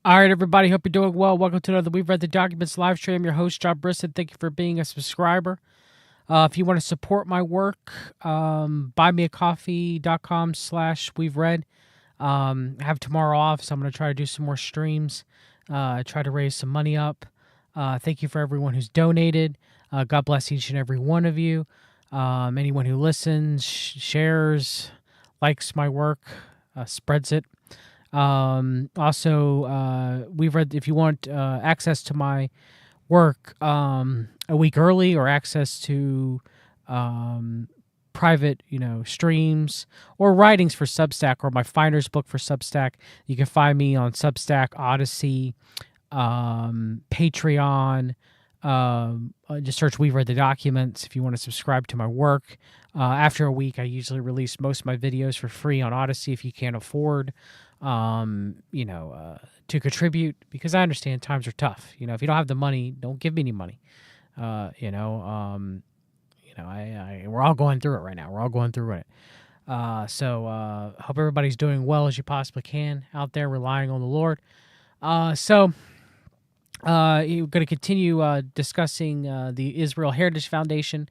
All right, everybody. Hope you're doing well. Welcome to another We've Read the Documents live stream. Your host, John Brisson. Thank you for being a subscriber. If you want to support my work, buymeacoffee.com/we've read. I have tomorrow off, so I'm going to try to do some more streams, try to raise some money up. Thank you for everyone who's donated. God bless each and every one of you. Anyone who listens, shares, likes my work, spreads it. Also, we've read, if you want access to my work a week early, or access to private streams or writings for Substack, or my finder's book for Substack, you can find me on Substack, Odyssey, Patreon. Just search We've Read the Documents if you want to subscribe to my work. After a week, I usually release most of my videos for free on Odyssey if you can't afford to contribute, because I understand times are tough. If you don't have the money, don't give me any money. We're all going through it right now. We're all going through it. So hope everybody's doing well as you possibly can out there, relying on the Lord. You're going to continue discussing the Israel Heritage Foundation.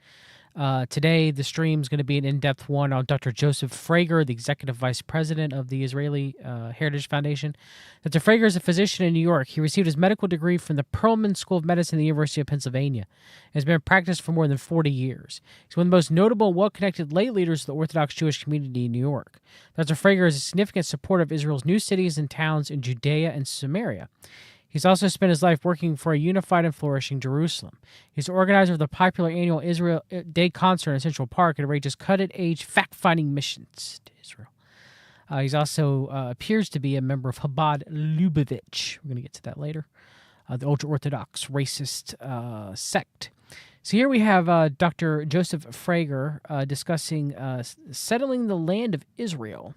Today, the stream is going to be an in-depth one on Dr. Joseph Frager, the executive vice president of the Israeli Heritage Foundation. Dr. Frager is a physician in New York. He received his medical degree from the Perelman School of Medicine at the University of Pennsylvania and has been in practice for more than 40 years. He's one of the most notable and well-connected lay leaders of the Orthodox Jewish community in New York. Dr. Frager is a significant supporter of Israel's new cities and towns in Judea and Samaria. He's also spent his life working for a unified and flourishing Jerusalem. He's the organizer of the popular annual Israel Day concert in Central Park and arranges cutting-edge fact-finding missions to Israel. He's also appears to be a member of Chabad Lubavitch. We're going to get to that later. The ultra-Orthodox racist sect. So here we have Dr. Joseph Frager discussing settling the land of Israel.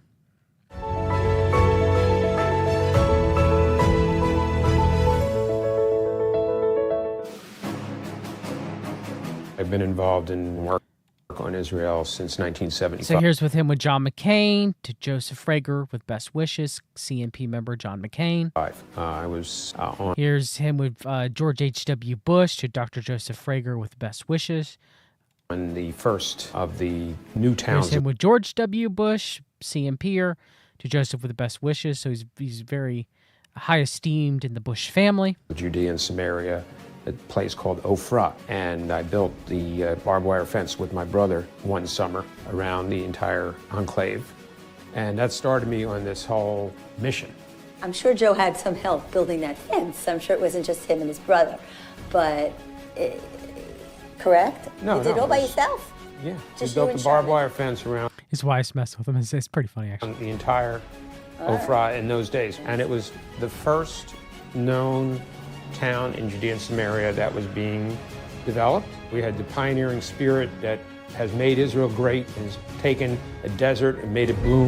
I've been involved in work on Israel since 1975. So here's with him with John McCain, to Joseph Frager with best wishes, CNP member John McCain. I was on. Here's him with George H.W. Bush, to Dr. Joseph Frager with best wishes. On the first of the new towns. Here's him with George W. Bush, CNPer, to Joseph with the best wishes. So he's very high esteemed in the Bush family. Judea and Samaria, a place called Ophrah, and I built the barbed wire fence with my brother one summer around the entire enclave, and that started me on this whole mission. I'm sure Joe had some help building that fence. I'm sure it wasn't just him and his brother, but correct? No, you did it all by yourself? Yeah, Just we you built and the barbed Sherman? wire fence around His wife's messed with him. It's pretty funny, actually. the entire Ophrah in those days, and it was the first known town in Judea and Samaria that was being developed. We had the pioneering spirit that has made Israel great, has taken a desert and made it bloom.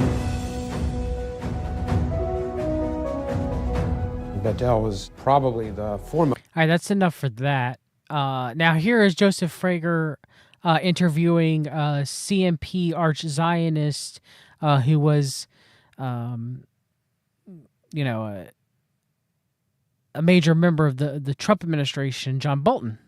Bethel was probably the foremost. All right, that's enough for that. Now here is Joseph Frager interviewing CNP arch-Zionist who was, a major member of the Trump administration, John Bolton.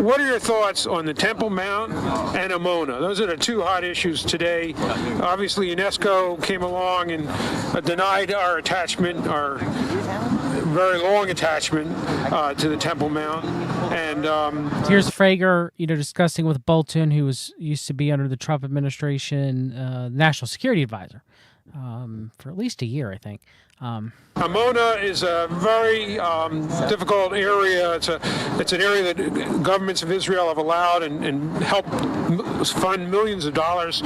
What are your thoughts on the Temple Mount and Amona? Those are the two hot issues today. Obviously, UNESCO came along and denied our attachment, our very long attachment to the Temple Mount. And Here's Frager, discussing with Bolton, who used to be under the Trump administration, national security advisor for at least a year, I think. Amona is a very difficult area. It's an area that governments of Israel have allowed and helped fund millions of dollars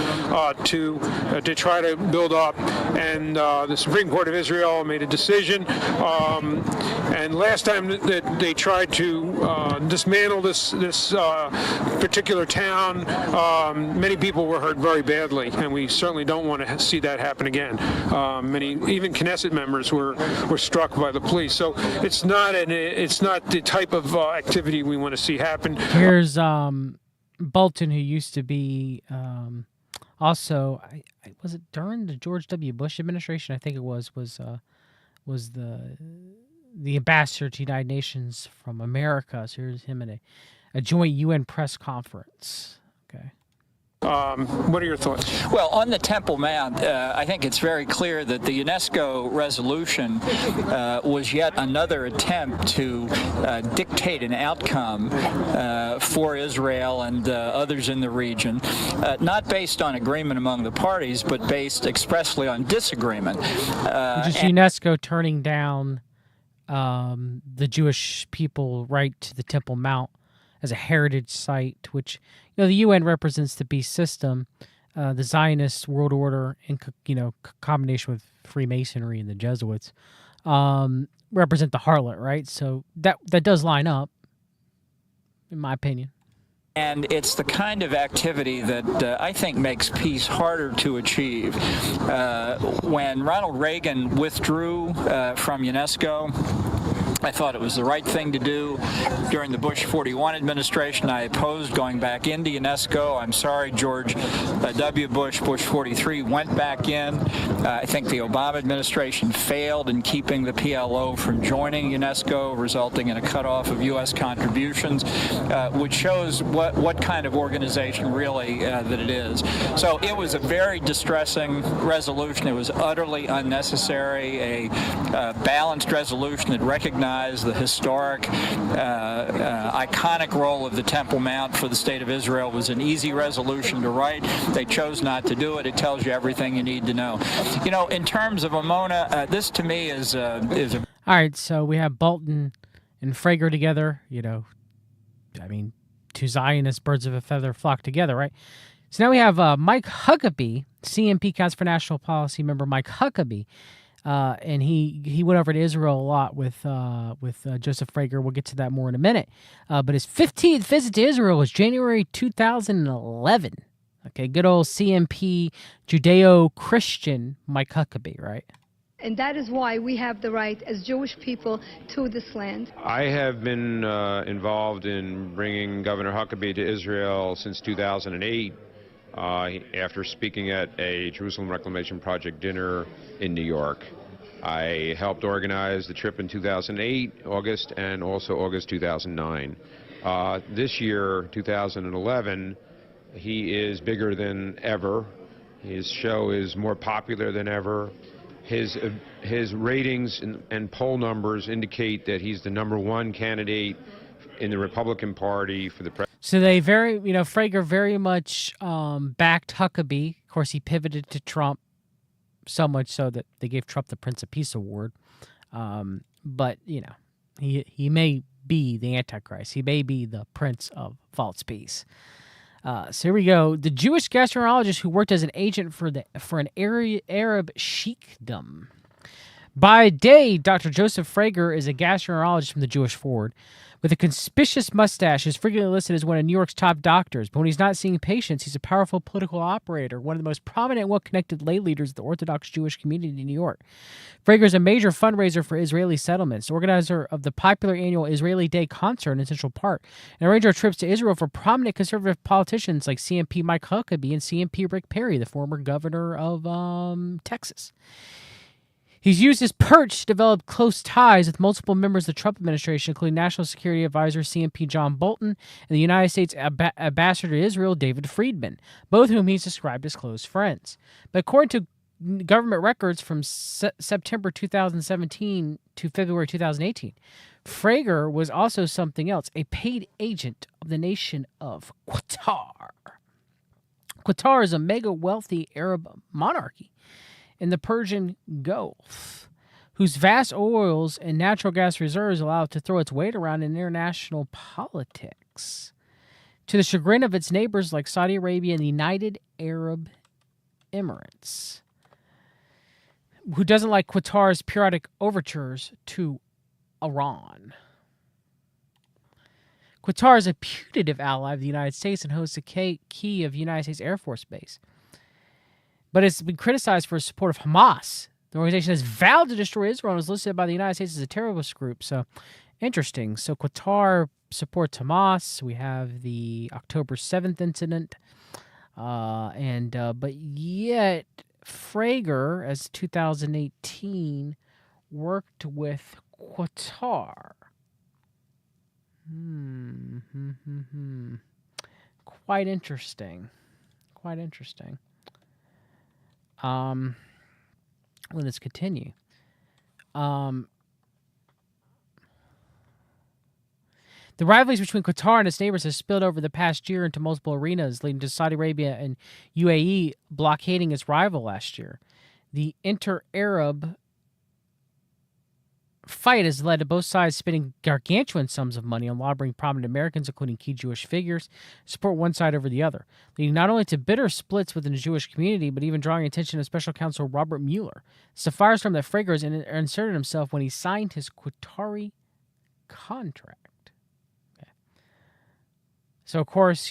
to try to build up. And the Supreme Court of Israel made a decision. And last time that they tried to dismantle this particular town, many people were hurt very badly, and we certainly don't want to see that happen again. Even Knesset members were struck by the police. So it's not the type of activity we want to see happen. Here's Bolton, who used to be Also, was it during the George W. Bush administration? I think it was the ambassador to the United Nations from America. So here's him in a joint UN press conference. Okay. What are your thoughts? Well, on the Temple Mount, I think it's very clear that the UNESCO resolution was yet another attempt to dictate an outcome for Israel and others in the region, not based on agreement among the parties, but based expressly on disagreement. Which is UNESCO turning down the Jewish people right to the Temple Mount as a heritage site, which the UN represents the beast system, the Zionist world order, in combination with Freemasonry and the Jesuits, represent the harlot, right? So that does line up, in my opinion. And it's the kind of activity that I think makes peace harder to achieve. When Ronald Reagan withdrew from UNESCO, I thought it was the right thing to do. During the Bush 41 administration, I opposed going back into UNESCO. I'm sorry, George W. Bush, Bush 43, went back in. I think the Obama administration failed in keeping the PLO from joining UNESCO, resulting in a cutoff of U.S. contributions, which shows what kind of organization really that it is. So it was a very distressing resolution. It was utterly unnecessary, a balanced resolution that recognized the historic, iconic role of the Temple Mount for the State of Israel. Was an easy resolution to write. They chose not to do it. It tells you everything you need to know. In terms of Amona, this to me is a... All right, so we have Bolton and Frager together. Two Zionist birds of a feather flock together, right? So now we have Mike Huckabee, CNP Council for National Policy member Mike Huckabee. And he went over to Israel a lot with Joseph Frager. We'll get to that more in a minute. But his 15th visit to Israel was January 2011. Okay, good old CMP Judeo-Christian Mike Huckabee, right? And that is why we have the right as Jewish people to this land. I have been involved in bringing Governor Huckabee to Israel since 2008. After speaking at a Jerusalem Reclamation Project dinner in New York. I helped organize the trip in 2008, August, and also August 2009. This year, 2011, he is bigger than ever. His show is more popular than ever. His ratings and poll numbers indicate that he's the #1 candidate in the Republican Party for the president. So they Frager very much backed Huckabee. Of course, he pivoted to Trump, so much so that they gave Trump the Prince of Peace award. But he may be the Antichrist. He may be the Prince of False Peace. So here we go. The Jewish gastroenterologist who worked as an agent for an Arab sheikdom. By day, Dr. Joseph Frager is a gastroenterologist from the Jewish Forward. With a conspicuous mustache, he's frequently listed as one of New York's top doctors. But when he's not seeing patients, he's a powerful political operator, one of the most prominent and well-connected lay leaders of the Orthodox Jewish community in New York. Frager is a major fundraiser for Israeli settlements, organizer of the popular annual Israeli Day concert in Central Park, and arranger of trips to Israel for prominent conservative politicians like CMP Mike Huckabee and CMP Rick Perry, the former governor of Texas. He's used his perch to develop close ties with multiple members of the Trump administration, including National Security Advisor CMP John Bolton and the United States Ambassador to Israel David Friedman, both of whom he's described as close friends. But according to government records from September 2017 to February 2018, Frager was also something else, a paid agent of the nation of Qatar. Qatar is a mega-wealthy Arab monarchy in the Persian Gulf, whose vast oils and natural gas reserves allow it to throw its weight around in international politics, to the chagrin of its neighbors like Saudi Arabia and the United Arab Emirates, who doesn't like Qatar's periodic overtures to Iran. Qatar is a putative ally of the United States and hosts a key of United States Air Force Base. But it's been criticized for its support of Hamas. The organization has vowed to destroy Israel and is listed by the United States as a terrorist group. So, interesting. So, Qatar supports Hamas. We have the October 7th incident. But yet Frager, as 2018, worked with Qatar. Quite interesting. Let's continue. The rivalries between Qatar and its neighbors has spilled over the past year into multiple arenas, leading to Saudi Arabia and UAE blockading its rival last year. The inter-Arab fight has led to both sides spending gargantuan sums of money on lobbying prominent Americans, including key Jewish figures, to support one side over the other, leading not only to bitter splits within the Jewish community, but even drawing attention to Special Counsel Robert Mueller. It's a firestorm that Frager has inserted himself when he signed his Qatari contract. So, of course,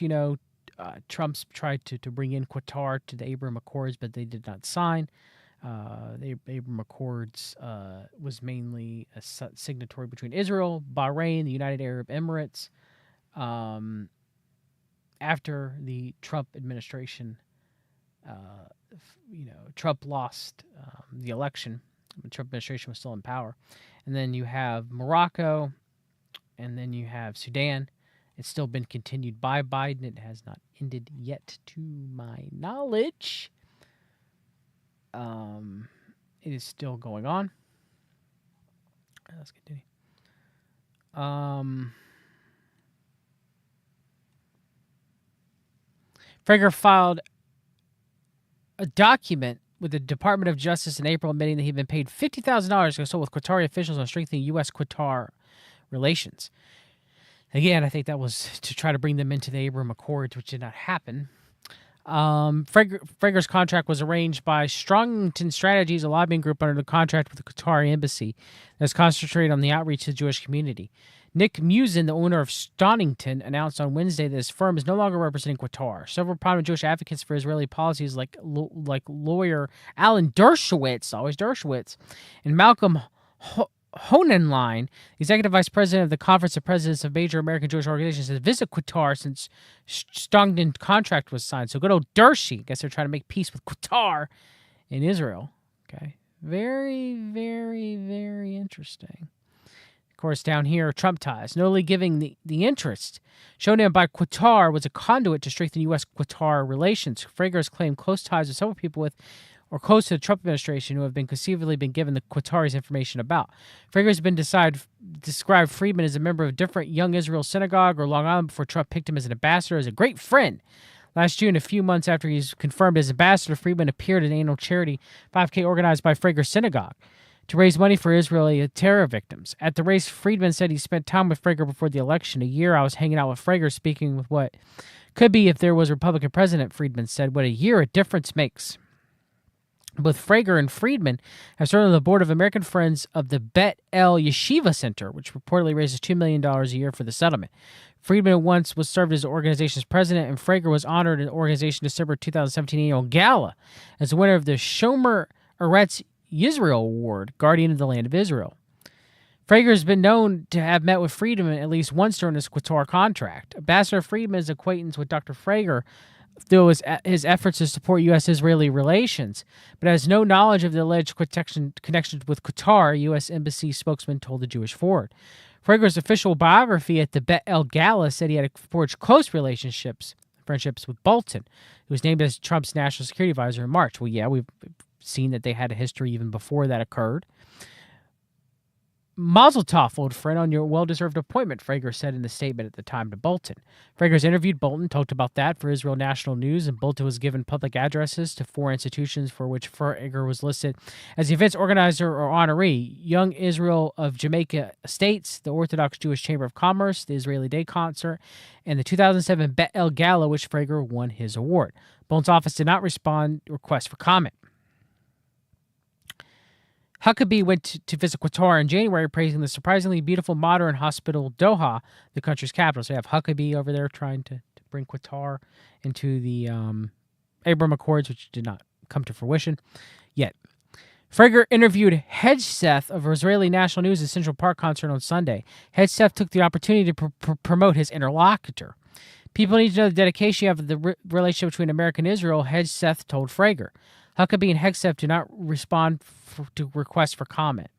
Trump's tried to bring in Qatar to the Abraham Accords, but they did not sign. The Abraham Accords was mainly a signatory between Israel, Bahrain, the United Arab Emirates. After the Trump administration, Trump lost the election. The Trump administration was still in power. And then you have Morocco, and then you have Sudan. It's still been continued by Biden. It has not ended yet, to my knowledge. It is still going on. Let's continue. Frager filed a document with the Department of Justice in April admitting that he had been paid $50,000 to consult with Qatari officials on strengthening U.S.-Qatar relations. Again, I think that was to try to bring them into the Abraham Accords, which did not happen. Frager's contract was arranged by Strongton Strategies, a lobbying group under the contract with the Qatari embassy that's concentrated on the outreach to the Jewish community. Nick Musin, the owner of Stonington, announced on Wednesday that his firm is no longer representing Qatar. Several prominent Jewish advocates for Israeli policies, like lawyer Alan Dershowitz, always Dershowitz, and Malcolm Honenline, executive vice president of the Conference of Presidents of Major American Jewish Organizations, has visited Qatar since Stongton contract was signed. So good old Dershi, I guess they're trying to make peace with Qatar and Israel. Okay, very, very, very interesting. Of course, down here, Trump ties, notably giving the interest shown him by Qatar was a conduit to strengthen U.S.-Qatar relations. Frager has claimed close ties with several people with or close to the Trump administration who have been conceivably been given the Qataris information about. Frager has been described Friedman as a member of a different Young Israel synagogue or Long Island before Trump picked him as an ambassador, as a great friend. Last June, a few months after he's confirmed as ambassador, Friedman appeared at an annual charity 5K organized by Frager Synagogue to raise money for Israeli terror victims. At the race, Friedman said he spent time with Frager before the election. A year I was hanging out with Frager, speaking with what could be if there was a Republican president, Friedman said. What a year a difference makes. Both Frager and Friedman have served on the board of American Friends of the Bet El Yeshiva Center, which reportedly raises $2 million a year for the settlement. Friedman once was served as the organization's president, and Frager was honored in the organization's December 2017 annual gala as the winner of the Shomer Eretz Yisrael Award, Guardian of the Land of Israel. Frager has been known to have met with Friedman at least once during his Qatar contract. Ambassador Friedman's acquaintance with Dr. Frager through his efforts to support U.S.-Israeli relations, but has no knowledge of the alleged connections with Qatar, U.S. Embassy spokesman told the Jewish Forward. Frager's official biography at the Bet El Gala said he had forged close friendships with Bolton, who was named as Trump's national security advisor in March. Well, yeah, we've seen that they had a history even before that occurred. Mazel tov, old friend, on your well-deserved appointment, Frager said in a statement at the time to Bolton. Frager's interviewed Bolton, talked about that for Israel National News, and Bolton was given public addresses to 4 institutions for which Frager was listed as the event's organizer or honoree: Young Israel of Jamaica Estates, the Orthodox Jewish Chamber of Commerce, the Israeli Day Concert, and the 2007 Bet El Gala, which Frager won his award. Bolton's office did not respond to requests for comment. Huckabee went to visit Qatar in January, praising the surprisingly beautiful, modern, hospitable Doha, the country's capital. So you have Huckabee over there trying to bring Qatar into the Abraham Accords, which did not come to fruition yet. Frager interviewed Hegseth of Israeli National News at Central Park concert on Sunday. Hegseth took the opportunity to promote his interlocutor. People need to know the dedication you have of the relationship between America and Israel, Hegseth told Frager. Huckabee and Hegseth do not respond to requests for comment.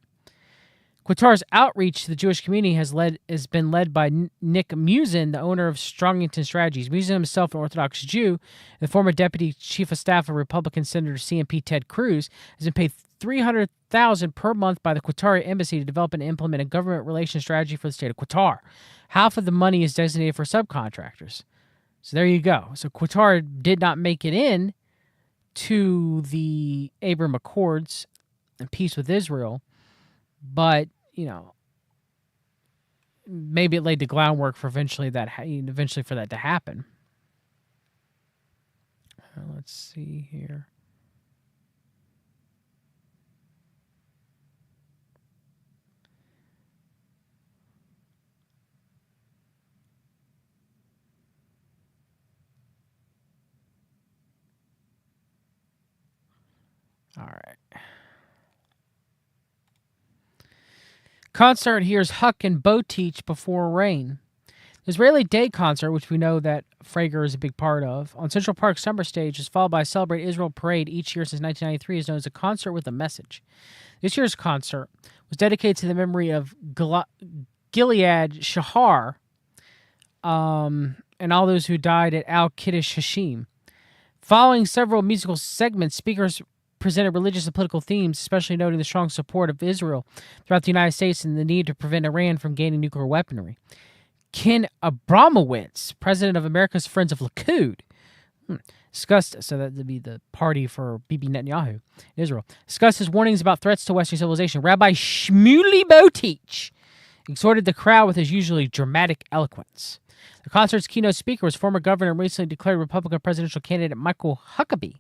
Qatar's outreach to the Jewish community has been led by Nick Musin, the owner of Strongington Strategies. Musin himself, an Orthodox Jew, and the former deputy chief of staff of Republican Senator CMP Ted Cruz, has been paid $300,000 per month by the Qatari embassy to develop and implement a government relations strategy for the state of Qatar. Half of the money is designated for subcontractors. So there you go. So Qatar did not make it in to the Abraham Accords and peace with Israel, but maybe it laid the groundwork for eventually for that to happen. Let's see here. All right. Concert hears Huck and Bo teach before rain. The Israeli Day concert, which we know that Frager is a big part of, on Central Park Summer Stage is followed by a Celebrate Israel parade each year since 1993, is known as a concert with a message. This year's concert was dedicated to the memory of Gilead Shahar and all those who died at Al-Kiddush Hashim. Following several musical segments, speakers presented religious and political themes, especially noting the strong support of Israel throughout the United States and the need to prevent Iran from gaining nuclear weaponry. Ken Abramowitz, president of America's Friends of Likud, discussed, so that would be the party for Bibi Netanyahu in Israel, discussed his warnings about threats to Western civilization. Rabbi Shmuley Boteach exhorted the crowd with his usually dramatic eloquence. The concert's keynote speaker was former governor and recently declared Republican presidential candidate Michael Huckabee.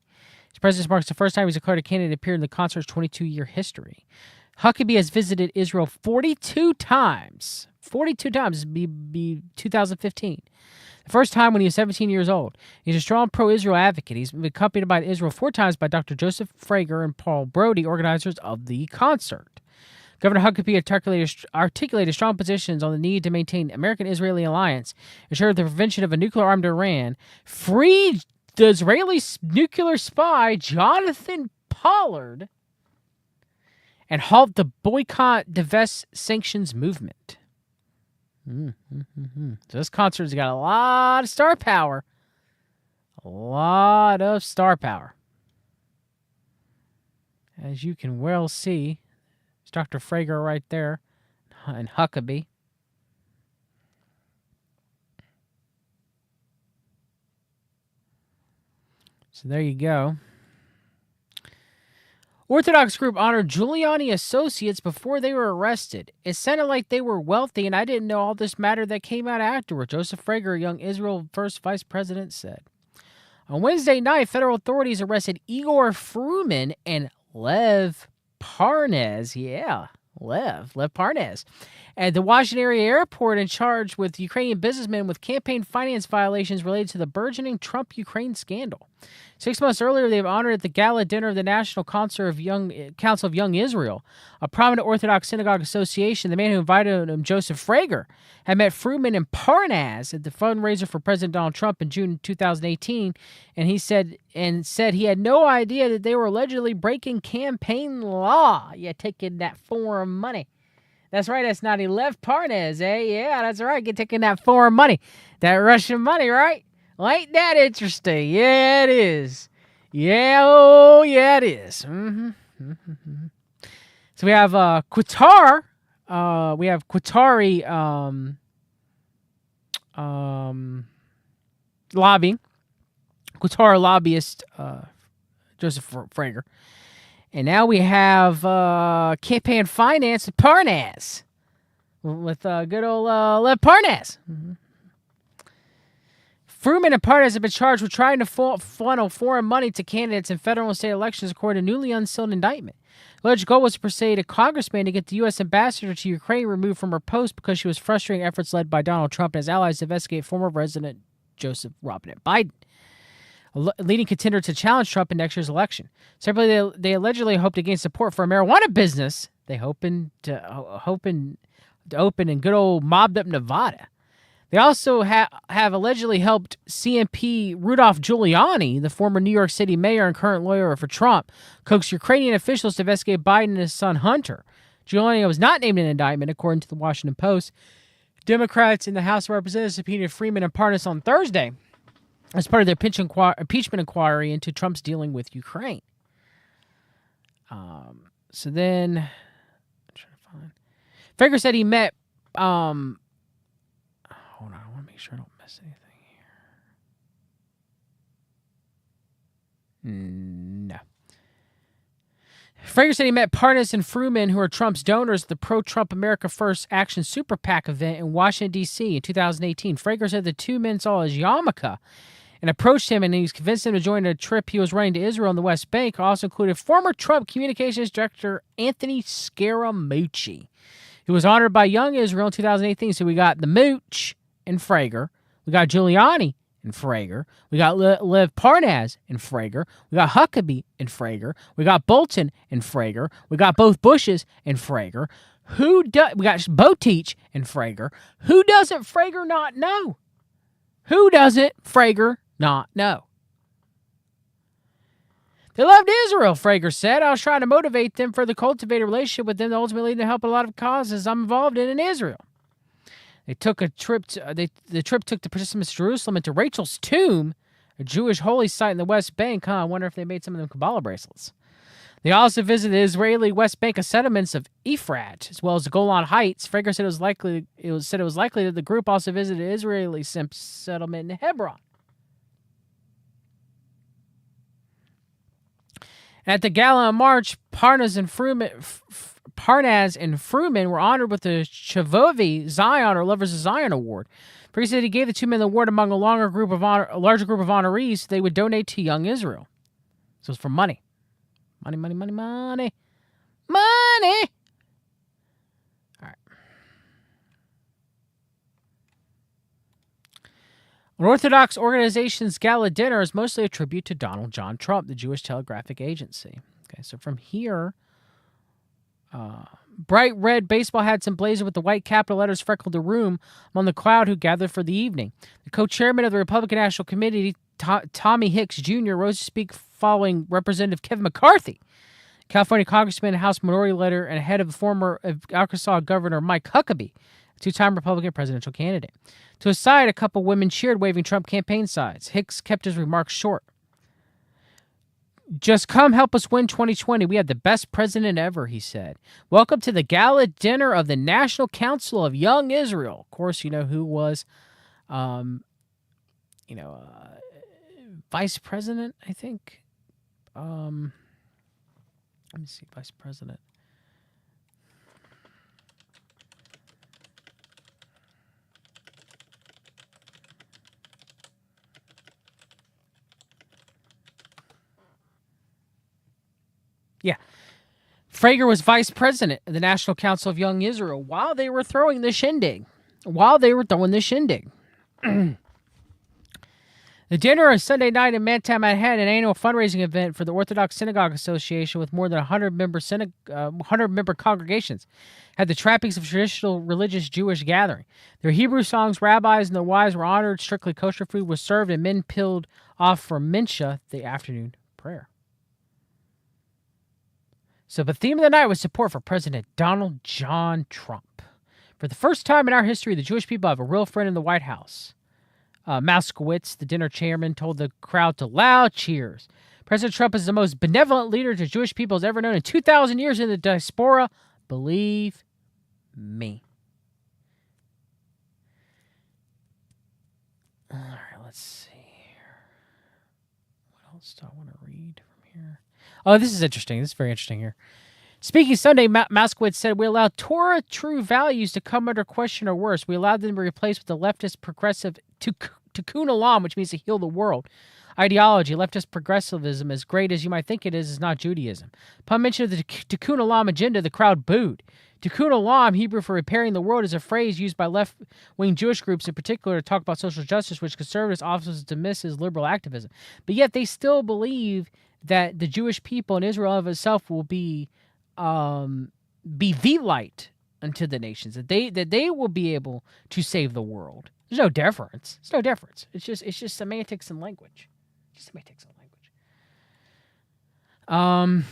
His presence marks the first time he's declared a candidate to appear in the concert's 22-year history. Huckabee has visited Israel 42 times. 42 times, be 2015. The first time when he was 17 years old. He's a strong pro-Israel advocate. He's been accompanied by Israel 4 times by Dr. Joseph Frager and Paul Brody, organizers of the concert. Governor Huckabee articulated strong positions on the need to maintain American-Israeli alliance, ensure the prevention of a nuclear-armed Iran, free the Israeli nuclear spy Jonathan Pollard, and halt the boycott, divest, sanctions movement. So this concert's got a lot of star power. A lot of star power. As you can well see, it's Dr. Frager right there and Huckabee. So there you go. Orthodox group honored Giuliani associates before they were arrested. It sounded like they were wealthy, and I didn't know all this matter that came out afterward, Joseph Frager, a young Israel first vice president, said. On Wednesday night, federal authorities arrested Igor Fruman and Lev Parnas. Yeah, Lev Parnas. At the Washington area airport and charged with Ukrainian businessmen with campaign finance violations related to the burgeoning Trump-Ukraine scandal. 6 months earlier, they were honored at the gala dinner of the National Council of Young Israel, a prominent Orthodox synagogue association. The man who invited him, Joseph Frager, had met Fruman and Parnas at the fundraiser for President Donald Trump in June 2018, and he said he had no idea that they were allegedly breaking campaign law. Yeah, taking that foreign money. That's right, that's not Lev Parnas, eh? Yeah, that's right, taking that foreign money. That Russian money, right? Well, ain't that interesting? Yeah, it is. Yeah, oh, yeah, it is. So we have Qatar. We have Qatari lobbying. Qatar lobbyist Joseph Frager. And now we have campaign finance at Parnas with good old Lev Parnas. Fruman and Parnas have been charged with trying to funnel foreign money to candidates in federal and state elections, according to a newly unsealed indictment. The alleged goal was to persuade a congressman to get the U.S. ambassador to Ukraine removed from her post because she was frustrating efforts led by Donald Trump and his allies to investigate former President Joseph Robinette Biden, a leading contender to challenge Trump in next year's election. Separately, they allegedly hoped to gain support for a marijuana business. They hoping to open in good old mobbed up Nevada. They also have allegedly helped CMP Rudolph Giuliani, the former New York City mayor and current lawyer for Trump, coax Ukrainian officials to investigate Biden and his son Hunter. Giuliani was not named in an indictment, according to the Washington Post. Democrats in the House of Representatives subpoenaed Freeman and Parnas on Thursday as part of their impeachment inquiry into Trump's dealing with Ukraine. So then, I'm trying to find. Fager said he met. Hold on, I want to make sure I don't miss anything here. No. Fager said he met Parnas and Fruman, who are Trump's donors, at the pro-Trump America First Action Super PAC event in Washington, D.C. in 2018. Fager said the two men saw his yarmulke and approached him, and he was convinced him to join a trip he was running to Israel and the West Bank. Also included former Trump communications director Anthony Scaramucci, who was honored by Young Israel in 2018. So we got the Mooch and Fager. We got Giuliani and Fager. We got Lev Parnas and Fager. We got Huckabee and Fager. We got Bolton and Fager. We got both Bushes and Fager. We got Botich and Fager. Who doesn't Fager not know? Who doesn't Fager not know? They loved Israel, Fager said. I was trying to motivate them for the cultivated relationship with them to ultimately lead to help a lot of causes I'm involved in Israel. They took a trip. The trip took the participants to Jerusalem and to Rachel's tomb, a Jewish holy site in the West Bank. I wonder if they made some of them Kabbalah bracelets. They also visited the Israeli West Bank settlements of Ephrat, as well as the Golan Heights. Fager said it was likely that the group also visited an Israeli settlement in Hebron. At the gala in March, Parnas and Fruman were honored with the Chavovi Zion, or Lovers of Zion Award. Fager said he gave the two men the award among a larger group of honorees they would donate to Young Israel. So it's for money. Money. All right. An Orthodox organization's gala dinner is mostly a tribute to Donald John Trump, the Jewish Telegraphic Agency. Okay, so from here, bright red baseball hats emblazoned with the white capital letters freckled the room among the crowd who gathered for the evening. The co-chairman of the Republican National Committee, Tommy Hicks Jr., rose to speak following Representative Kevin McCarthy, California Congressman, House Minority Leader, and head of former Arkansas Governor Mike Huckabee, a two-time Republican presidential candidate. To his side, a couple women cheered, waving Trump campaign signs. Hicks kept his remarks short. Just come help us win 2020. We have the best president ever, he said. Welcome to the gala dinner of the National Council of Young Israel. Of course, you know who was, vice president, I think. Let me see, vice president. Yeah. Fager was vice president of the National Council of Young Israel while they were throwing the shindig. The dinner on Sunday night in Manhattan, Manhattan, an annual fundraising event for the Orthodox Synagogue Association with more than 100-member congregations, had the trappings of traditional religious Jewish gathering. Their Hebrew songs, rabbis, and their wives were honored. Strictly kosher food was served, and men peeled off for mincha, the afternoon prayer. So the theme of the night was support for President Donald John Trump. For the first time in our history, the Jewish people have a real friend in the White House. Moskowitz, the dinner chairman, told the crowd to loud cheers. President Trump is the most benevolent leader the Jewish people has ever known in 2,000 years in the diaspora. Believe me. All right, let's see here. What else do I want to read from here? Oh, this is interesting. This is very interesting here. Speaking Sunday, Moskowitz said, we allowed Torah true values to come under question or worse. We allowed them to be replaced with the leftist progressive tikkun olam, which means to heal the world. Ideology, leftist progressivism, as great as you might think it is not Judaism. Upon mention of the tikkun olam agenda, the crowd booed. Tikkun olam, Hebrew for repairing the world, is a phrase used by left-wing Jewish groups in particular to talk about social justice, which conservatives often dismiss as liberal activism. But yet they still believe that the Jewish people in Israel of itself will be the light unto the nations, that they will be able to save the world. There's no difference. It's no difference. It's just semantics and language. Just semantics and language.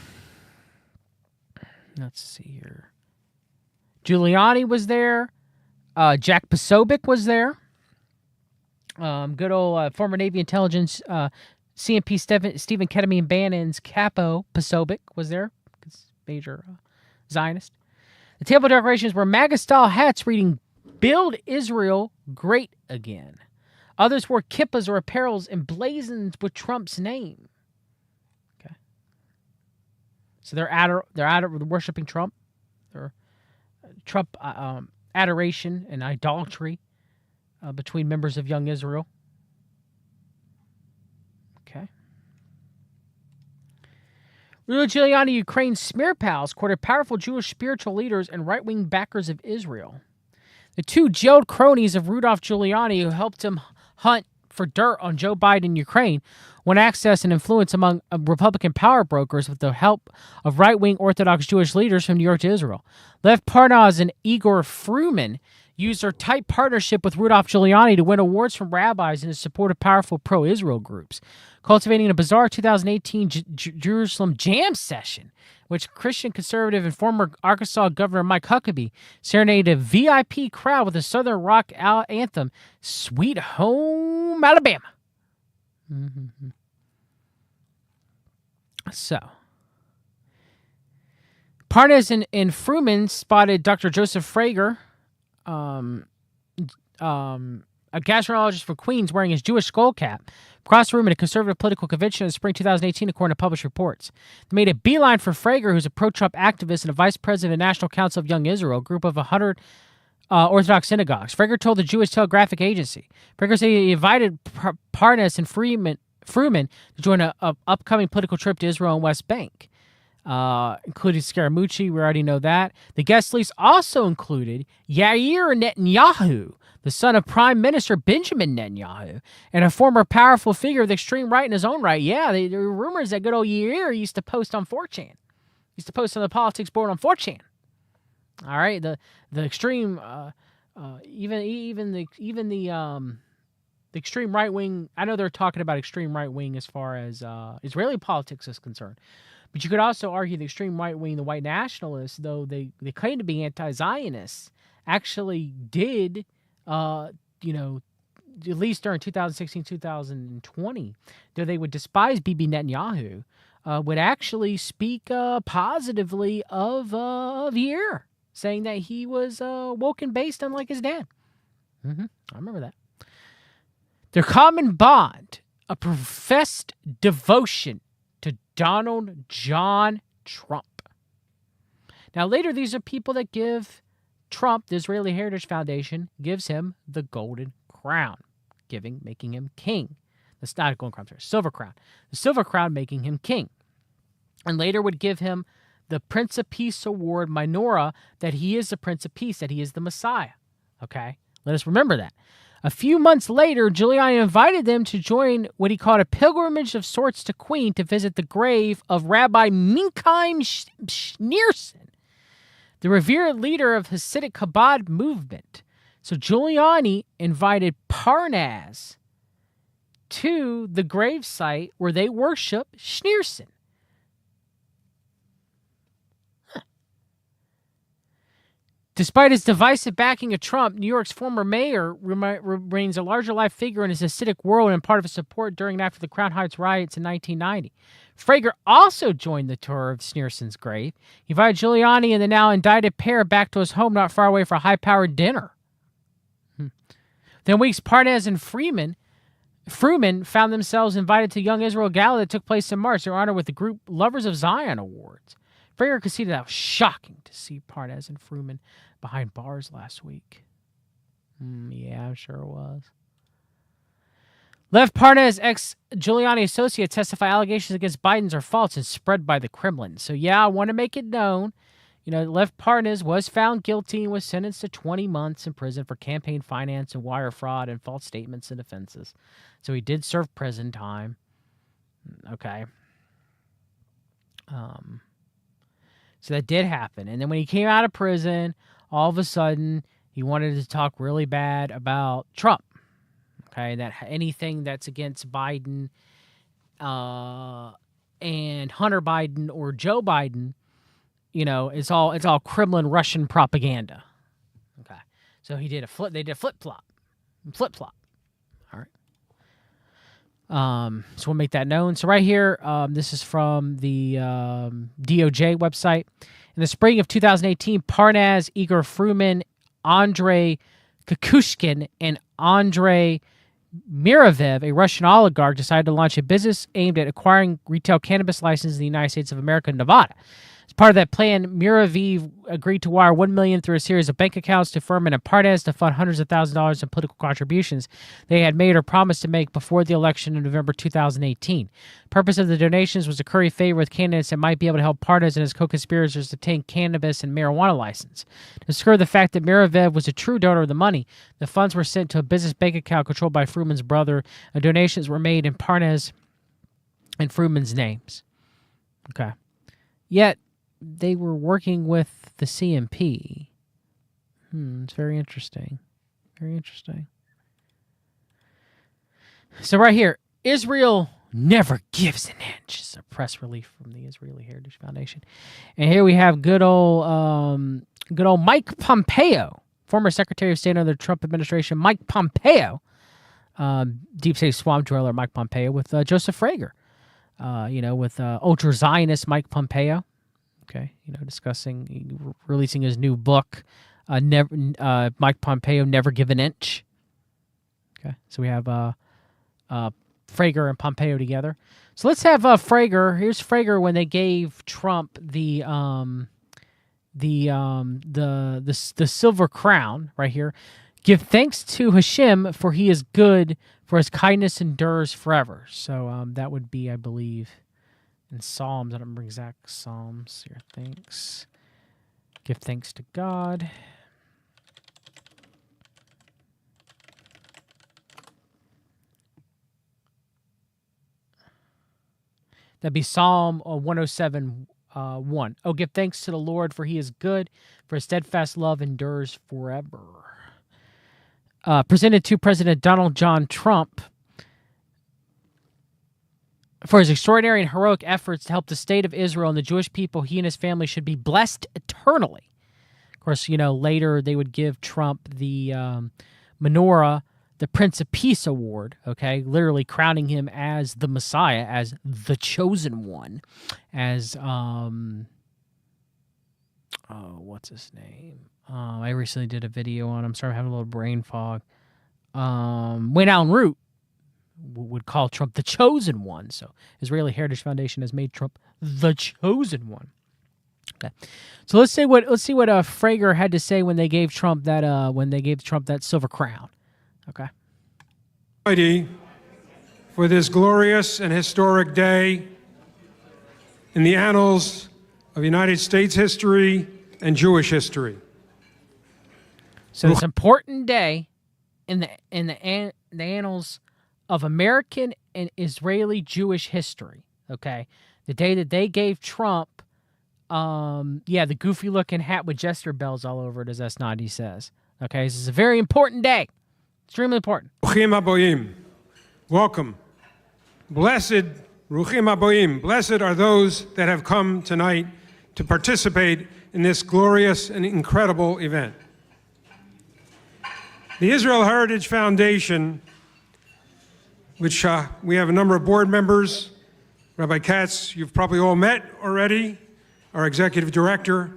Let's see here. Giuliani was there. Jack Posobiec was there. Good old former Navy intelligence CMP Stephen Ketamine Bannon's capo Posobiec was there. Major Zionist. The table decorations were MAGA-style hats reading "Build Israel Great Again." Others wore kippas or apparels emblazoned with Trump's name. Okay, so they're worshiping Trump. They're Trump adoration and idolatry between members of Young Israel. Okay. Rudy Giuliani, Ukraine's smear pals, courted powerful Jewish spiritual leaders and right-wing backers of Israel. The two jailed cronies of Rudolph Giuliani, who helped him hunt for dirt on Joe Biden in Ukraine, won access and influence among Republican power brokers with the help of right-wing Orthodox Jewish leaders from New York to Israel. Lev Parnas and Igor Fruman used their tight partnership with Rudolph Giuliani to win awards from rabbis in the support of powerful pro-Israel groups, cultivating a bizarre 2018 Jerusalem jam session, which Christian conservative and former Arkansas Governor Mike Huckabee serenaded a VIP crowd with a Southern rock anthem, "Sweet Home Alabama." Mm-hmm. So, Parnas and Fruman spotted Dr. Joseph Frager, a gastroenterologist from Queens, wearing his Jewish skull cap across the room at a conservative political convention in spring 2018, according to published reports. They made a beeline for Frager, who's a pro-Trump activist and a vice president of the National Council of Young Israel, a group of 100 Orthodox synagogues. Frager told the Jewish Telegraphic Agency. Frager said he invited Parnas and Fruman to join an upcoming political trip to Israel and West Bank, including Scaramucci. We already know that. The guest list also included Yair Netanyahu, the son of Prime Minister Benjamin Netanyahu, and a former powerful figure of the extreme right in his own right. Yeah, there were rumors that good old Yair used to post on 4chan. Used to post on the politics board on 4chan. All right, the extreme, even the extreme right wing. I know they're talking about extreme right wing as far as Israeli politics is concerned, but you could also argue the extreme right wing, the white nationalists, though they claim to be anti-Zionists, actually did, at least during 2016, 2020, though they would despise Bibi Netanyahu, would actually speak positively of Yair, saying that he was woke and based, unlike his dad. I remember that. Their common bond, a professed devotion to Donald John Trump. Now, later, these are people that give Trump, the Israeli Heritage Foundation, gives him the golden crown, making him king. That's not a golden crown, sorry, silver crown. The silver crown making him king. And later would give him the Prince of Peace Award, menorah, that he is the Prince of Peace, that he is the Messiah. Okay? Let us remember that. A few months later, Giuliani invited them to join what he called a pilgrimage of sorts to Queen to visit the grave of Rabbi Menachem Schneerson, the revered leader of Hasidic Chabad movement. So Giuliani invited Parnas to the gravesite where they worship Schneerson. Despite his divisive backing of Trump, New York's former mayor remains a larger-life figure in his Hasidic world and part of his support during and after the Crown Heights riots in 1990. Frager also joined the tour of Schneerson's grave. He invited Giuliani and the now indicted pair back to his home not far away for a high-powered dinner. Then weeks, Parnas and Fruman found themselves invited to Young Israel Gala that took place in March. They were honored with the group Lovers of Zion Awards. Frager conceded that was shocking to see Parnas and Fruman behind bars last week. Yeah, I'm sure it was. Lev Parnas, ex-Giuliani associate, testified allegations against Biden's are false and spread by the Kremlin. So yeah, I want to make it known. Lev Parnas was found guilty and was sentenced to 20 months in prison for campaign finance and wire fraud and false statements and offenses. So he did serve prison time. Okay. So that did happen. And then when he came out of prison, all of a sudden, he wanted to talk really bad about Trump. Okay, that anything that's against Biden and Hunter Biden or Joe Biden, it's all Kremlin Russian propaganda. Okay, so they did a flip flop. All right. So we'll make that known. So right here, this is from the DOJ website. In the spring of 2018, Parnas, Igor Fruman, Andrei Kukushkin, and Andrei Miravev, a Russian oligarch, decided to launch a business aimed at acquiring retail cannabis licenses in the United States of America and Nevada. As part of that plan, Miravev agreed to wire $1 million through a series of bank accounts to Furman and Parnas to fund hundreds of thousands of dollars in political contributions they had made or promised to make before the election in November 2018. The purpose of the donations was to curry favor with candidates that might be able to help Parnas and his co-conspirators obtain cannabis and marijuana license. To obscure the fact that Miravev was a true donor of the money, the funds were sent to a business bank account controlled by Fruman's brother, and donations were made in Parnas and Fruman's names. Okay. Yet, they were working with the CMP. It's very interesting. Very interesting. So right here, Israel never gives an inch. It's a press release from the Israeli Heritage Foundation. And here we have good old Mike Pompeo, former Secretary of State under the Trump administration, Mike Pompeo, deep state swamp dweller Mike Pompeo with Joseph Frager, with ultra-Zionist Mike Pompeo. Okay, releasing his new book, Mike Pompeo, Never Give an Inch. Okay, so we have Frager and Pompeo together. So let's have Frager. Here's Frager when they gave Trump the silver crown right here. Give thanks to Hashem, for he is good, for his kindness endures forever. So that would be, I believe, in Psalms. I don't remember exact Psalms here. Thanks. Give thanks to God. That'd be Psalm 107, 1. Oh, give thanks to the Lord, for he is good, for his steadfast love endures forever. Presented to President Donald John Trump for his extraordinary and heroic efforts to help the state of Israel and the Jewish people. He and his family should be blessed eternally. Of course, later they would give Trump the menorah, the Prince of Peace Award, okay, literally crowning him as the Messiah, as the chosen one, as, what's his name? I recently did a video on him. Sorry, I'm having a little brain fog. Wayne Allen Root would call Trump the chosen one. So Israeli Heritage Foundation has made Trump the chosen one. Okay, so let's see what Frager had to say when they gave Trump that silver crown. Okay. Almighty, for this glorious and historic day in the annals of United States history and Jewish history. So this important day in the annals of American and Israeli Jewish history, okay? The day that they gave Trump, the goofy-looking hat with jester bells all over it, as S90 says. Okay, this is a very important day. Extremely important. Ruchim Aboim. Welcome. Blessed, Ruchim Aboim. Blessed are those that have come tonight to participate in this glorious and incredible event. The Israel Heritage Foundation, which we have a number of board members. Rabbi Katz, you've probably all met already, our executive director.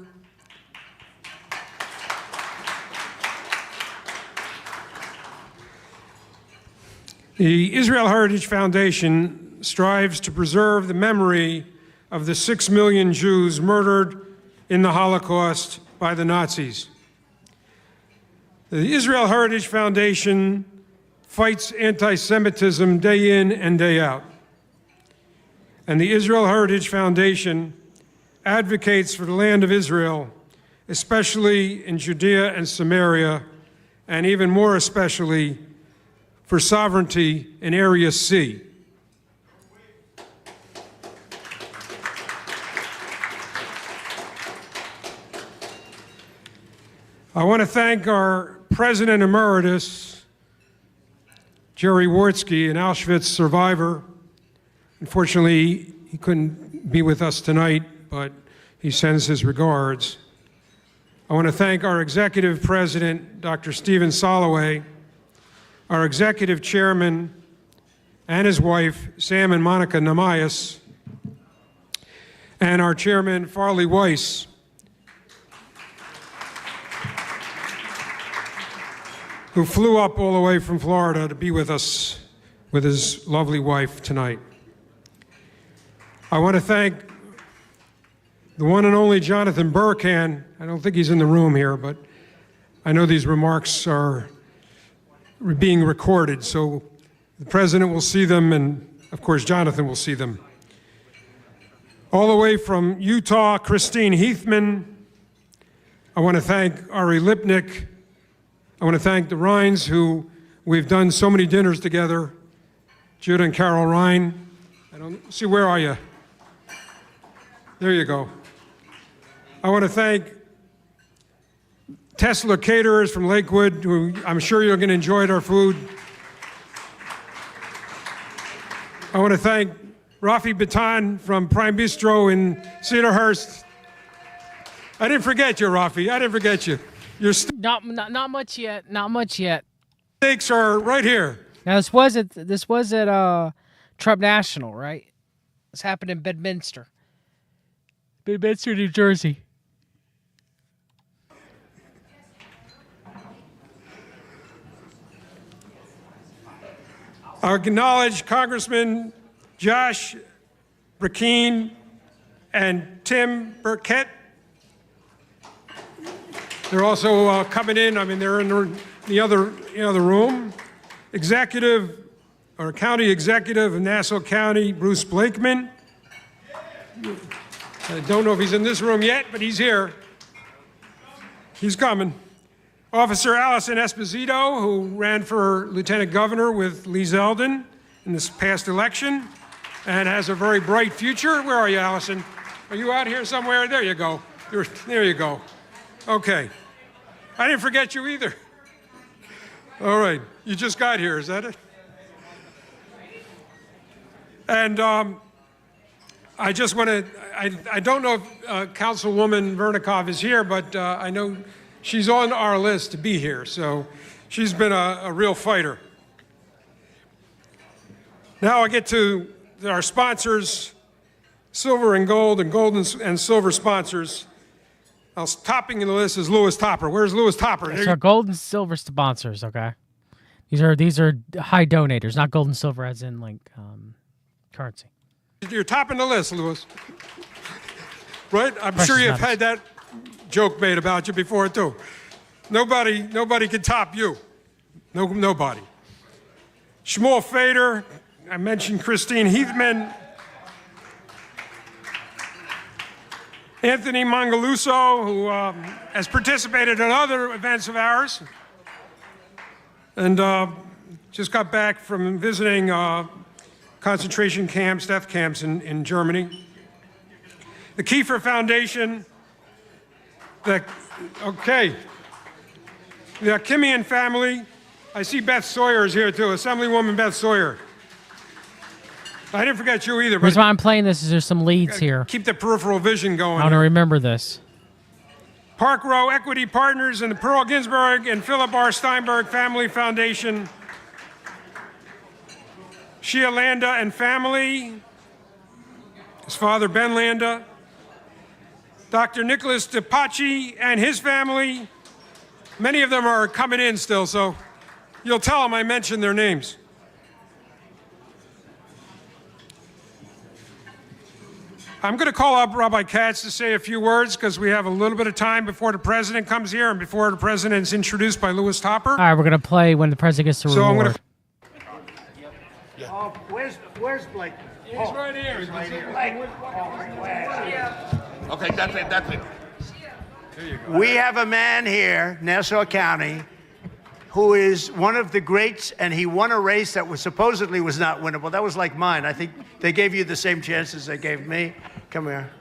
The Israel Heritage Foundation strives to preserve the memory of the 6 million Jews murdered in the Holocaust by the Nazis. The Israel Heritage Foundation fights anti-Semitism day in and day out. And the Israel Heritage Foundation advocates for the land of Israel, especially in Judea and Samaria, and even more especially for sovereignty in Area C. I want to thank our President Emeritus, Jerry Wartsky, an Auschwitz survivor. Unfortunately, he couldn't be with us tonight, but he sends his regards. I want to thank our executive president, Dr. Stephen Soloway, our executive chairman, and his wife, Sam and Monica Namias, and our chairman, Farley Weiss. Who flew up all the way from Florida to be with us with his lovely wife tonight. I want to thank the one and only Jonathan Burkan. I don't think he's in the room here, but I know these remarks are being recorded, so the president will see them, and of course Jonathan will see them. All the way from Utah, Christine Heathman. I want to thank Ari Lipnick. I want to thank the Rhines, who we've done so many dinners together. Judah and Carol Rhine. I don't see, where are you? There you go. I want to thank Tesla Caterers from Lakewood, who I'm sure you're going to enjoy our food. I want to thank Rafi Baton from Prime Bistro in Cedarhurst. I didn't forget you, Rafi. I didn't forget you. Your Not much yet. Not much yet. steaks are right here. Now this was at Trump National, right? This happened in Bedminster, New Jersey. I acknowledge Congressman Josh Brakeen and Tim Burkett. They're also coming in. I mean, they're in the other room. County Executive of Nassau County, Bruce Blakeman. I don't know if he's in this room yet, but he's here. He's coming. Officer Allison Esposito, who ran for Lieutenant Governor with Lee Zeldin in this past election and has a very bright future. Where are you, Allison? Are you out here somewhere? There you go. There you go. Okay. I didn't forget you either. All right. You just got here, is that it? And I just want to, I don't know if Councilwoman Vernikov is here, but I know she's on our list to be here, so she's been a real fighter. Now I get to our sponsors, silver and gold and silver sponsors. Topping the list is Louis Topper. Where's Louis Topper? These are gold and silver sponsors, okay? These are high donators, not gold and silver as in like currency. You're topping the list, Louis. Right? I'm sure you've had that joke made about you before too. Nobody can top you. Nobody. Shmuel Fader. I mentioned Christine Heathman. Anthony Mangaluso, who has participated in other events of ours, and just got back from visiting concentration camps, death camps in Germany. The Kiefer Foundation, the Achimian family. I see Beth Sawyer is here too, Assemblywoman Beth Sawyer. I didn't forget you either. The reason why I'm playing this is there's some leads here. Keep the peripheral vision going. I want to remember this. Park Row Equity Partners and the Pearl Ginsburg and Philip R. Steinberg Family Foundation. Shia Landa and family. His father, Ben Landa. Dr. Nicholas DePaci and his family. Many of them are coming in still, so you'll tell them I mentioned their names. I'm going to call up Rabbi Katz to say a few words because we have a little bit of time before the president comes here and before the president is introduced by Louis Topper. All right, we're going to play when the president gets the reward. I'm going to... Where's Blake? He's right here. He's right here. Okay, that's it. We have a man here, Nassau County, who is one of the greats, and he won a race that was supposedly was not winnable. That was like mine. I think they gave you the same chances they gave me. Come here.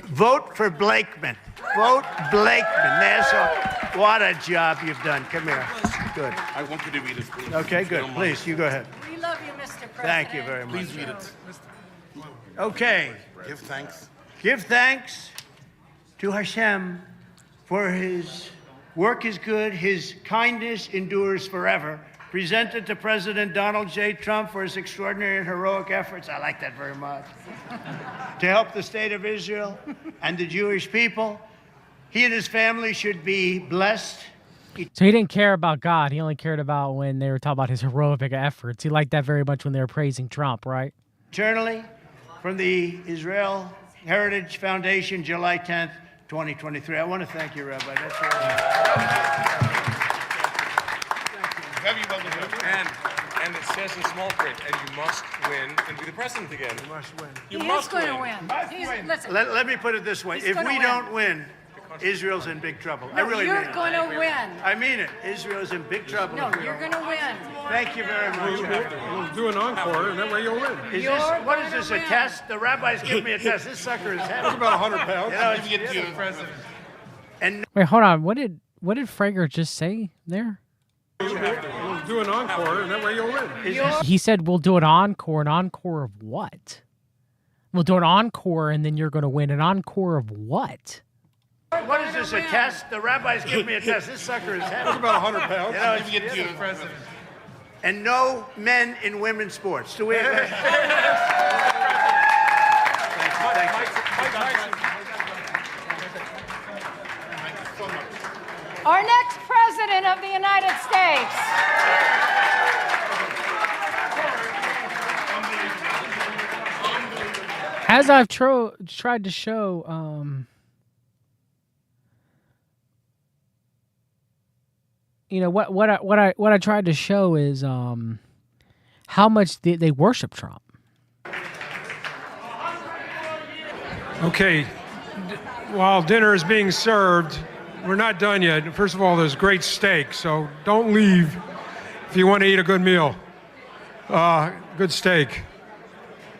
Vote for Blakeman. Vote Blakeman. Nassau. What a job you've done. Come here. Good. I want you to read it, please. Okay, good. Please, you go ahead. We love you, Mr. President. Thank you very much. Please read it. Okay. Give thanks. Give thanks to Hashem, for his work is good, his kindness endures forever. Presented to President Donald J. Trump for his extraordinary and heroic efforts, I like that very much, to help the state of Israel and the Jewish people. He and his family should be blessed. So he didn't care about God. He only cared about when they were talking about his heroic efforts. He liked that very much when they were praising Trump, right? Eternally, from the Israel Heritage Foundation, July 10th, 2023. I want to thank you, Rabbi. That's Very well done. And it says in small print, and you must win and be the president again. You must win. You He must is going to win. win. Listen, Let me put it this way. He's If gonna we win. don't win, Israel's in big trouble. I no, really you're mean it. going to win. I mean it. Israel's in big trouble. No, if we you're don't. going to win. Thank you very much. We'll do an encore, and that way you'll win. Is You're this, what is gonna this, a win. test? The rabbis give me a test. This sucker is heavy. It's about 100 pounds. You know, Let me get to the president. and Wait, hold on. What did Frager just say there? We'll do an encore, and that way you'll win. He said we'll do an encore. An encore of what? We'll do an encore, and then you're going to win. An encore of what? what is this, a test? The rabbis give me a test. This sucker is heavy. It's about 100 pounds. You know, Let me get to the president. and no men in women's sports. Do we? Thank you. Our next president of the United States. As I've tried to show, you know what I tried to show is how much they worship Trump. Okay, while dinner is being served, we're not done yet. First of all, there's great steak, so don't leave if you want to eat a good meal. Good steak.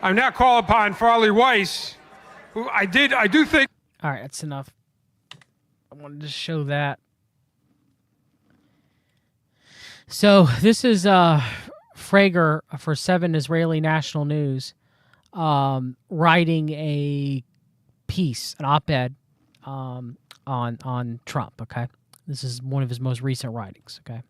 I now call upon Farley Weiss, who I do think. All right, that's enough. I wanted to show that. So this is Frager for 7 Israeli National News, writing a piece, an op-ed on Trump. Okay, this is one of his most recent writings. Okay,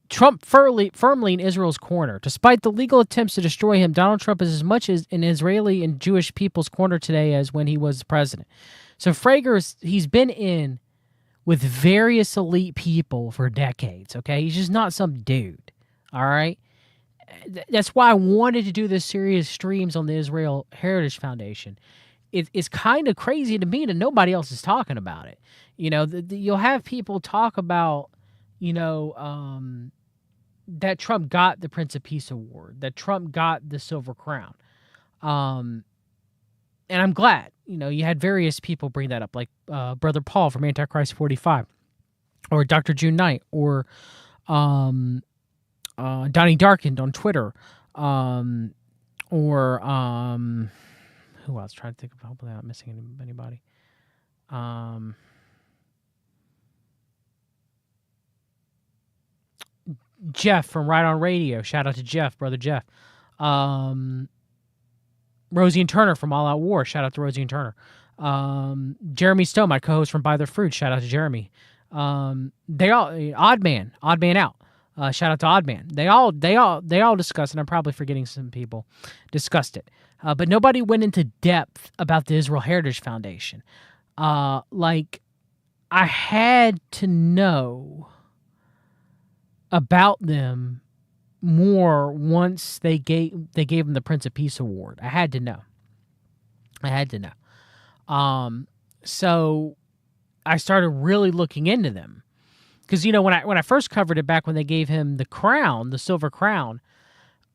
Trump firmly in Israel's corner. Despite the legal attempts to destroy him, Donald Trump is as much as an Israeli and Jewish people's corner today as when he was president. So Frager, he's been in with various elite people for decades, okay? He's just not some dude, all right? That's why I wanted to do this series of streams on the Israel Heritage Foundation. It's kind of crazy to me that nobody else is talking about it. You know, you'll have people talk about, you know, that Trump got the Prince of Peace Award, that Trump got the Silver Crown. And I'm glad, you know, you had various people bring that up, like Brother Paul from Antichrist 45, or Dr. June Knight, or Donnie Darkened on Twitter, or who else? Trying to think of, hopefully I'm not missing anybody. Jeff from Right On Radio. Shout out to Jeff, brother Jeff. Rosie and Turner from All Out War. Shout out to Rosie and Turner. Jeremy Stowe, my co-host from Buy Their Fruit. Shout out to Jeremy. They all Odd Man Out. Shout out to Odd Man. They all discussed, and I'm probably forgetting some people, discussed it. But nobody went into depth about the Israel Heritage Foundation. Like, I had to know about them more once they gave him the Prince of Peace Award. I had to know. So I started really looking into them, because you know when I first covered it back when they gave him the crown, the Silver Crown,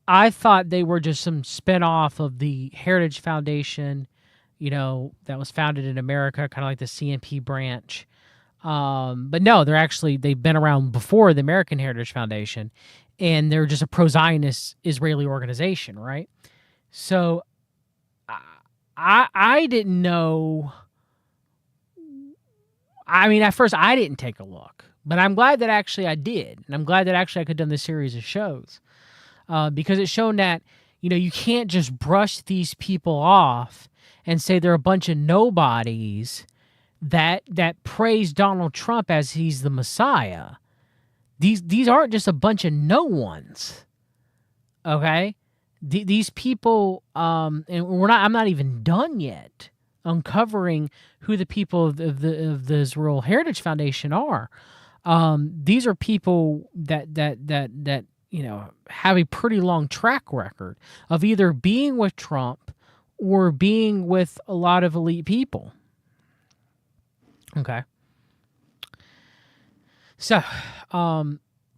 I thought they were just some spinoff of the Heritage Foundation, you know, that was founded in America, kind of like the CNP branch. But no, they've been around before the American Heritage Foundation, and they're just a pro-Zionist Israeli organization, right? So I didn't know. I mean, at first I didn't take a look, but I'm glad that actually I did. And I'm glad that actually I could have done this series of shows because it's shown that, you can't just brush these people off and say they're a bunch of nobodies that praise Donald Trump as he's the Messiah. These aren't just a bunch of no ones. Okay? These people, and I'm not even done yet uncovering who the people of the Israel Heritage Foundation are. These are people that have a pretty long track record of either being with Trump or being with a lot of elite people. Okay. So,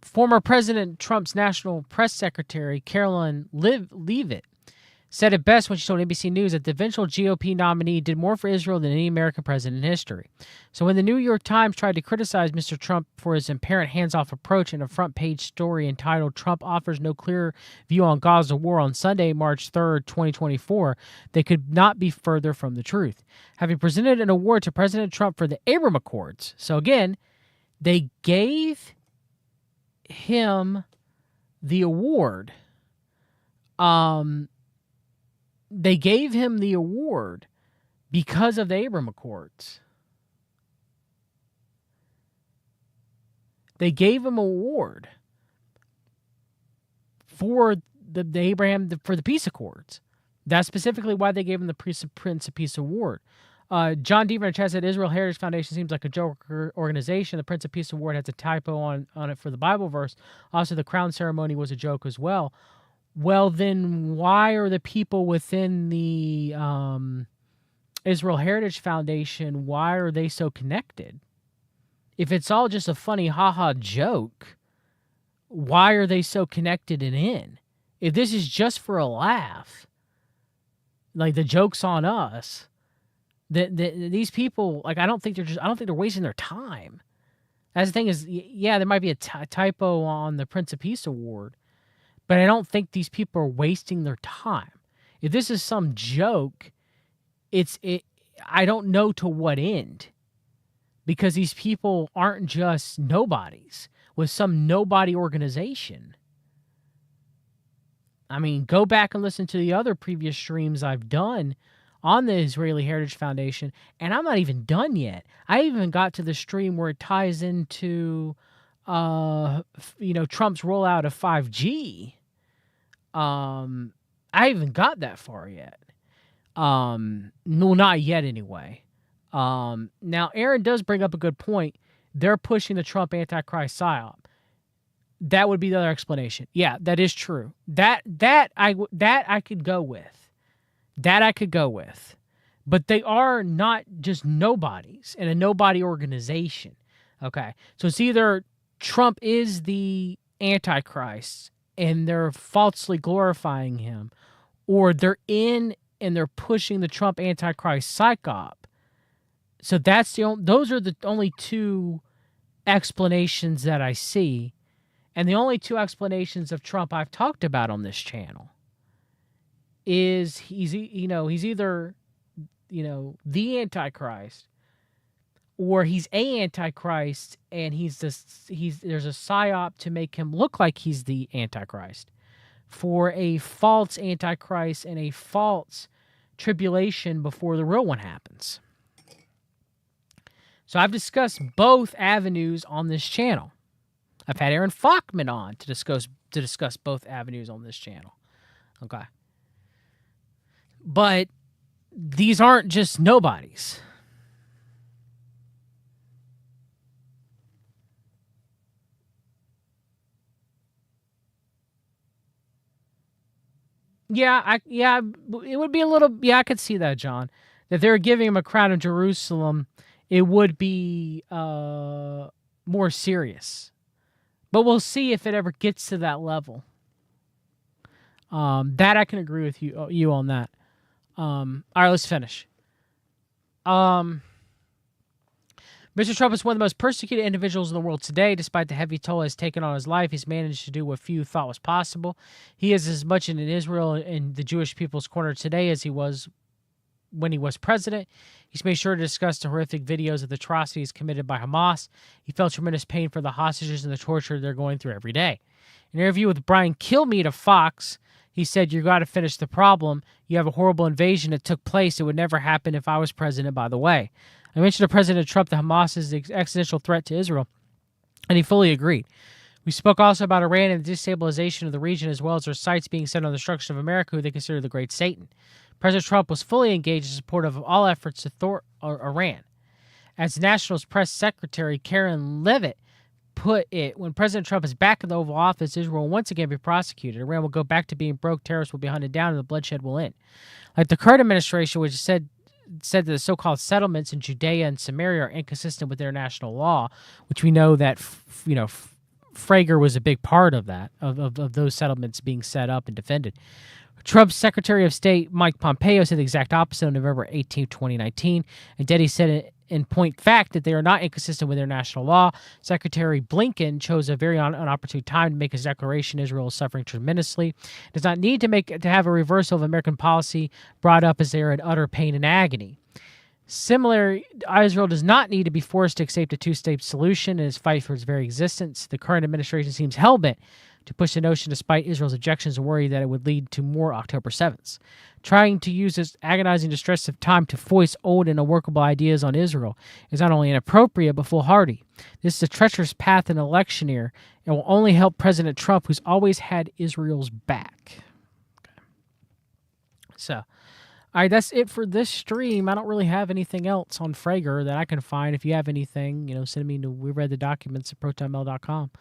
former President Trump's national press secretary, Caroline Leavitt, said it best when she told NBC News that the eventual GOP nominee did more for Israel than any American president in history. So when the New York Times tried to criticize Mr. Trump for his apparent hands-off approach in a front-page story entitled "Trump Offers No Clear View on Gaza War" on Sunday, March 3rd, 2024, they could not be further from the truth. Having presented an award to President Trump for the Abraham Accords, so again, they gave him the award. They gave him the award because of the Abraham Accords. They gave him an award for for the peace accords. That's specifically why they gave him the Prince of Peace Award. John Deaver in the chat said Israel Heritage Foundation seems like a joke organization. The Prince of Peace Award has a typo on it for the Bible verse. Also, the crown ceremony was a joke as well. Well, then why are the people within the Israel Heritage Foundation, why are they so connected? If it's all just a funny haha joke, why are they so connected and in? If this is just for a laugh, like the joke's on us, these people, like I don't think they're wasting their time. That's the thing is, yeah, there might be a typo on the Prince of Peace Award, but I don't think these people are wasting their time. If this is some joke, I don't know to what end. Because these people aren't just nobodies with some nobody organization. I mean, go back and listen to the other previous streams I've done on the Israeli Heritage Foundation, and I'm not even done yet. I even got to the stream where it ties into Trump's rollout of 5G. I haven't got that far yet. No, not yet anyway. Now, Aaron does bring up a good point. They're pushing the Trump Antichrist psyop. That would be the other explanation. Yeah, that is true. That I could go with. That I could go with. But they are not just nobodies in a nobody organization. Okay, so it's either Trump is the Antichrist and they're falsely glorifying him, or they're in and they're pushing the Trump Antichrist psyop. So those are the only two explanations that I see, and the only two explanations of Trump I've talked about on this channel is he's either the Antichrist, or he's a Antichrist and there's a psyop to make him look like he's the Antichrist for a false Antichrist and a false tribulation before the real one happens. So I've discussed both avenues on this channel. I've had Aaron Falkman on to discuss both avenues on this channel. Okay. But these aren't just nobodies. It would be a little, I could see that, John. That they're giving him a crown of Jerusalem, it would be more serious. But we'll see if it ever gets to that level. That I can agree with you on that. All right, let's finish. Mr. Trump is one of the most persecuted individuals in the world today. Despite the heavy toll he's taken on his life, he's managed to do what few thought was possible. He is as much in Israel and the Jewish people's corner today as he was when he was president. He's made sure to discuss the horrific videos of the atrocities committed by Hamas. He felt tremendous pain for the hostages and the torture they're going through every day. In an interview with Brian Kilmeade of Fox, he said, "You got to finish the problem. You have a horrible invasion that took place. It would never happen if I was president, by the way." I mentioned to President Trump that Hamas is the existential threat to Israel, and he fully agreed. We spoke also about Iran and the destabilization of the region, as well as their sights being set on the destruction of America, who they consider the great Satan. President Trump was fully engaged in support of all efforts to thwart Iran. As National Press Secretary Karen Leavitt put it, when President Trump is back in the Oval Office, Israel will once again be prosecuted. Iran will go back to being broke, terrorists will be hunted down, and the bloodshed will end. Like the current administration, which said that the so-called settlements in Judea and Samaria are inconsistent with international law, which we know that, Frager was a big part of that, of those settlements being set up and defended. Trump's Secretary of State Mike Pompeo said the exact opposite on November 18, 2019, and Deddy said in point fact that they are not inconsistent with international law. Secretary Blinken chose a very inopportune time to make his declaration. Israel is suffering tremendously. Does not need to have a reversal of American policy brought up as they are in utter pain and agony. Similarly, Israel does not need to be forced to accept a two-state solution in its fight for its very existence. The current administration seems hell-bent to push the notion despite Israel's objections and worry that it would lead to more October 7th. Trying to use this agonizing distress of time to voice old and unworkable ideas on Israel is not only inappropriate but foolhardy. This is a treacherous path in an election year and will only help President Trump, who's always had Israel's back. Okay. So, all right, that's it for this stream. I don't really have anything else on Frager that I can find. If you have anything, send me to we read the documents at protonmail.com.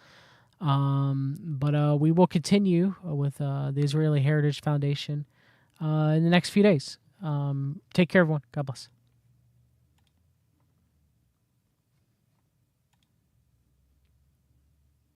But we will continue with the Israeli Heritage Foundation in the next few days. Take care, everyone. God bless.